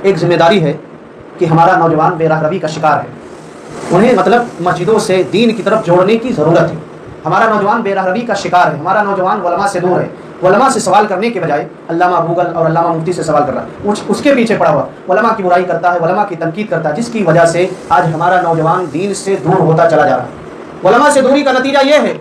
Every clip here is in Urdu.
ایک ذمہ داری ہے کہ ہمارا نوجوان بے راہ روی کا شکار ہے، انہیں مطلب مسجدوں سے دین کی طرف جوڑنے کی ضرورت ہے۔ ہمارا نوجوان بے راہ روی کا شکار ہے، ہمارا نوجوان علماء سے دور ہے، علماء سے سوال کرنے کے بجائے علامہ گوگل اور علامہ مفتی سے سوال کر رہا ہے، اس کے پیچھے پڑا ہوا علماء کی برائی کرتا ہے، علماء کی تنقید کرتا ہے، جس کی وجہ سے آج ہمارا نوجوان دین سے دور ہوتا چلا جا رہا ہے۔ علماء سے دوری کا نتیجہ یہ ہے،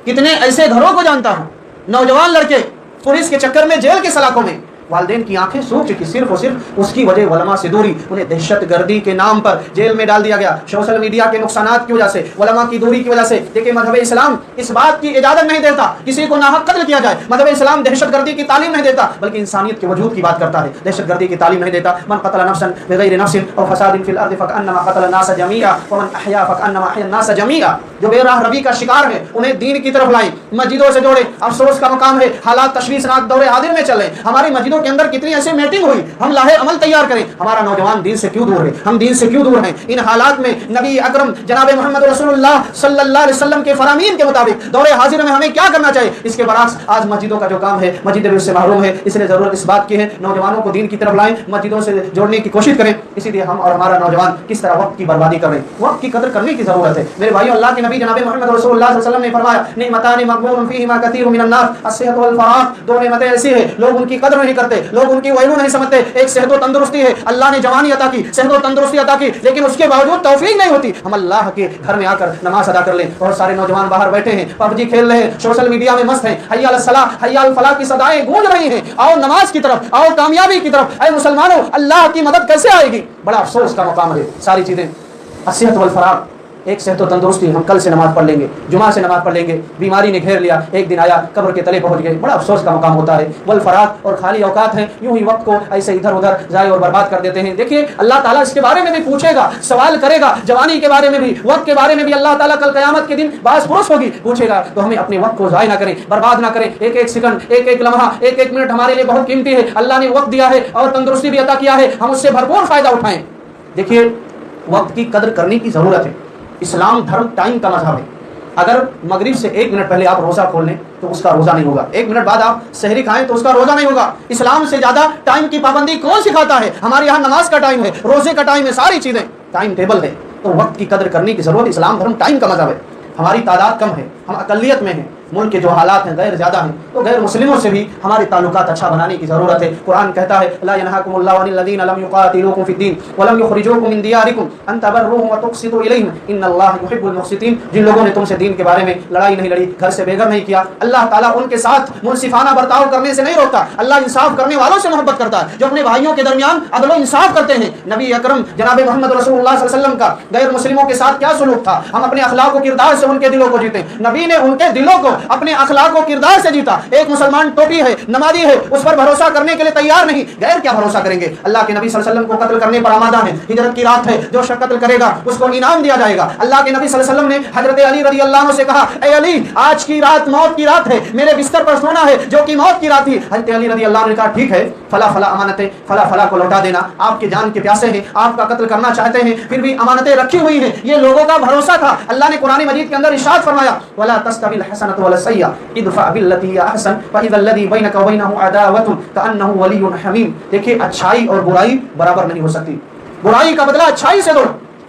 کتنے ایسے گھروں کو جانتا ہوں، نوجوان لڑکے پولیس کے چکر میں جیل کے سلاخوں میں، والدین کی آنکھیں سوکھ چکی صرف اور صرف اس کی وجہ علماء سے دوری، انہیں دہشت گردی کے نام پر جیل میں ڈال دیا گیا، سوشل میڈیا کے نقصانات کی وجہ سے، علماء کی دوری کی وجہ سے۔ دیکھیں مذہب اسلام اس بات کی اجازت نہیں دیتا کسی کو ناحق قتل کیا جائے، مذہب اسلام دہشت گردی کی تعلیم نہیں دیتا بلکہ انسانیت کے وجود کی بات کرتا ہے، دہشت گردی کی تعلیم نہیں دیتا۔ من قتل نفسا بغیر نفس او فساد فی الارض فکانما قتل الناس جميعا ومن احیا فکانما احیا الناس جميعا۔ جو بے راہ روی کا شکار ہے انہیں دین کی طرف لائیں، مسجدوں سے جوڑیں۔ افسوس کا مقام ہے حالات تشویشناک دور حاضر میں چل رہے ہیں، ہماری مسجدوں کے اندر کتنی ایسے میٹنگ ہوئی، ہم لاہے عمل تیار کریں، ہمارا نوجوان دین سے کیوں دور ہے، ہم دین سے کیوں دور ہیں؟ ان حالات میں نبی اکرم جناب محمد رسول اللہ صلی اللہ علیہ وسلم کے فرامین کے مطابق دور حاضر میں ہمیں کیا کرنا چاہیے؟ اس کے برعکس آج مسجدوں کا جو کام ہے مسجد بھی اس سے محروم ہے، اس لیے ضرورت اس بات کی ہے نوجوانوں کو دین کی طرف لائیں، مسجدوں سے جوڑنے کی کوشش کریں۔ اسی لیے ہم اور ہمارا نوجوان کس طرح وقت کی بربادی کر رہے ہیں، وقت کی قدر کرنے کی ضرورت ہے۔ میرے بھائیو، اللہ کے نبی جناب محمد رسول اللہ صلی اللہ علیہ وسلم نے فرمایا نعمتان مغبون فیہما کثیر من الناس الصحت والفراغ، دو نعمتیں ایسی ہیں لوگ ان کی قدر نہیں کرتے، لوگ ان کی ویلو نہیں سمجھتے۔ ایک صحت و تندرستی ہے، اللہ نے جوانی عطا کی، صحت و تندرستی عطا کی، لیکن اس کے باوجود توفیق نہیں ہوتی ہم اللہ کے گھر میں آ کر نماز ادا کر لیں۔ بہت سارے نوجوان باہر بیٹھے ہیں، پب جی کھیل رہے ہیں، سوشل میڈیا میں مست ہیں، حی علی الصلاۃ حی علی الفلاح کی صدائیں گونج رہی ہیں، آؤ نماز کی طرف، آؤ کامیابی کی طرف۔ اے مسلمانوں، اللہ کی مدد کیسے آئے گی؟ بڑا افسوس کا مقام ہے ساری چیزیں۔ الصحت والفراغ، ایک صحت و تندرستی، ہم کل سے نماز پڑھ لیں گے، جمعہ سے نماز پڑھ لیں گے، بیماری نے گھیر لیا، ایک دن آیا قبر کے تلے پہنچ گئے، بڑا افسوس کا مقام ہوتا ہے۔ والفراغ، اور خالی اوقات ہیں، یوں ہی وقت کو ایسے ادھر ادھر ضائع اور برباد کر دیتے ہیں۔ دیکھیے اللہ تعالیٰ اس کے بارے میں بھی پوچھے گا، سوال کرے گا، جوانی کے بارے میں بھی، وقت کے بارے میں بھی اللہ تعالیٰ کل قیامت کے دن باعث پرس ہوگی، پوچھے گا۔ تو ہمیں اپنے وقت کو ضائع نہ کریں، برباد نہ کریں، ایک ایک سیکنڈ، ایک ایک لمحہ، ایک ایک منٹ ہمارے لیے بہت قیمتی ہے، اللہ نے وقت دیا ہے اور تندرستی بھی عطا کیا ہے، ہم اس سے بھرپور فائدہ اٹھائیں۔ دیکھیے وقت کی قدر کرنے کی ضرورت ہے، اسلام دھرم ٹائم کا مذہب ہے۔ اگر مغرب سے ایک منٹ پہلے آپ روزہ کھول لیں تو اس کا روزہ نہیں ہوگا، ایک منٹ بعد آپ سحری کھائیں تو اس کا روزہ نہیں ہوگا۔ اسلام سے زیادہ ٹائم کی پابندی کون سکھاتا ہے؟ ہمارے یہاں نماز کا ٹائم ہے، روزے کا ٹائم ہے، ساری چیزیں ٹائم ٹیبل ہے، تو وقت کی قدر کرنے کی ضرورت۔ اسلام دھرم ٹائم کا مذہب ہے۔ ہماری تعداد کم ہے، ہم اقلیت میں ہیں، ملک کے جو حالات ہیں غیر زیادہ ہیں، تو غیر مسلموں سے بھی ہمارے تعلقات اچھا بنانے کی ضرورت ہے۔ قرآن کہتا ہے لا ينهاكم الله عن الذين لم يقاتلوكم في الدين ولم يخرجوكم من دياركم ان تبروهم وتقسطوا اليهم ان الله يحب المقسطين۔ جن لوگوں نے تم سے دین کے بارے میں لڑائی نہیں لڑی، گھر سے بے گھر نہیں کیا، اللہ تعالیٰ ان کے ساتھ منصفانہ برتاؤ کرنے سے نہیں روکتا، اللہ انصاف کرنے والوں سے محبت کرتا ہے، جو اپنے بھائیوں کے درمیان عدل و انصاف کرتے ہیں۔ نبی اکرم جناب محمد رسول اللہ صلی اللہ علیہ وسلم کا غیر مسلموں کے ساتھ کیا سلوک تھا؟ ہم اپنے اخلاق و کردار سے ان کے دلوں کو جیتے، نبی نے ان کے دلوں کو اپنے اخلاق و کردار سے جیتا۔ ایک مسلمان ٹوپی ہے، نمازی ہے، اس پر بھروسہ کرنے کے لیے تیار نہیں، غیر کیا بھروسہ کریں گے؟ اللہ کے نبی صلی اللہ علیہ وسلم کو قتل کرنے پر آمادہ ہیں، ہجرت کی رات ہے، جو شخص قتل کرے گا اس کو انعام دیا جائے گا۔ اللہ کے نبی صلی اللہ علیہ وسلم نے حضرت علی رضی اللہ عنہ سے کہا اے علی آج کی رات موت کی رات ہے، میرے بستر پر سونا ہے جو کہ موت کی رات تھی۔ حضرت علی رضی اللہ عنہ نے کہا ٹھیک ہے، فلا فلا امانتیں فلا فلا کو لوٹا دینا، آپ کے جان کے پیاسے ہیں، آپ کا قتل کرنا چاہتے ہیں، پھر بھی امانتیں رکھی ہوئی ہیں، یہ لوگوں کا بھروسہ تھا۔ اللہ نے قرآن مجید کے اندر ارشاد فرمایا ولا تستوی الحسنۃ ولا السیئۃ ادفع بالتي هي احسن فاذا الذي بينك وبينه عداوة كأنه ولي حميم۔ دیکھیے اچھائی اور برائی برابر نہیں ہو سکتی، برائی کا بدلہ اچھائی سے دو،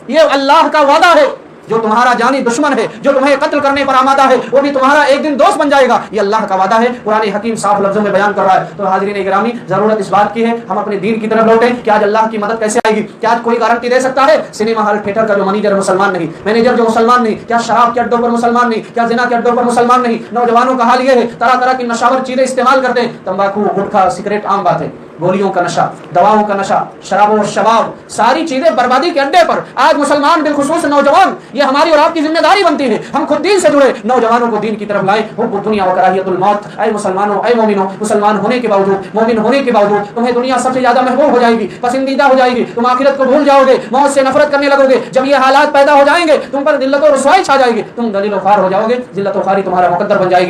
یہ اللہ کا وعدہ ہے۔ جو تمہارا جانی دشمن ہے، جو تمہیں قتل کرنے پر آمادہ ہے، وہ بھی تمہارا ایک دن دوست بن جائے گا، یہ اللہ کا وعدہ ہے۔ قرآن حکیم صاف لفظوں میں بیان کر رہا ہے۔ تو حاضرین گرامی، ضرورت اس بات کی ہے ہم اپنے دین کی طرف لوٹیں کہ آج اللہ کی مدد کیسے آئے گی؟ کیا آج کوئی گارنٹی دے سکتا ہے؟ سنیما ہال تھیٹر کا جو مینیجر مسلمان نہیں، مینیجر جو مسلمان نہیں، کیا شراب کے اڈوں پر مسلمان نہیں، کیا زنا کے اڈوں پر مسلمان نہیں؟ نوجوانوں کا حال یہ ہے طرح طرح کی نشاور چیزیں استعمال کرتے ہیں، تمباکو، گٹکھا، سگریٹ عام بات ہے، گولیوں کا نشہ، دواؤں کا نشہ، شراب و شباب، ساری چیزیں بربادی کے اڈے پر آج مسلمان بالخصوص نوجوان، یہ ہماری اور آپ کی ذمہ داری بنتی ہے ہم خود دین سے جڑے، نوجوانوں کو دین کی طرف لائیں۔ حب الدنیا و کراہیت الموت، اے مسلمانوں، اے مومنوں، مسلمان ہونے کے باوجود، مومن ہونے کے باوجود تمہیں دنیا سب سے زیادہ محبوب ہو جائے گی، پسندیدہ ہو جائے گی، تم آخرت کو بھول جاؤ گے، موت سے نفرت کرنے لگو گے۔ جب یہ حالات پیدا ہو جائیں گے تم پر ذلت و رسوائی چھا جائے گی، تم ذلیل و خوار ہو جاؤ گے، ذلت و خواری تمہارا مقدر بن جائے گی۔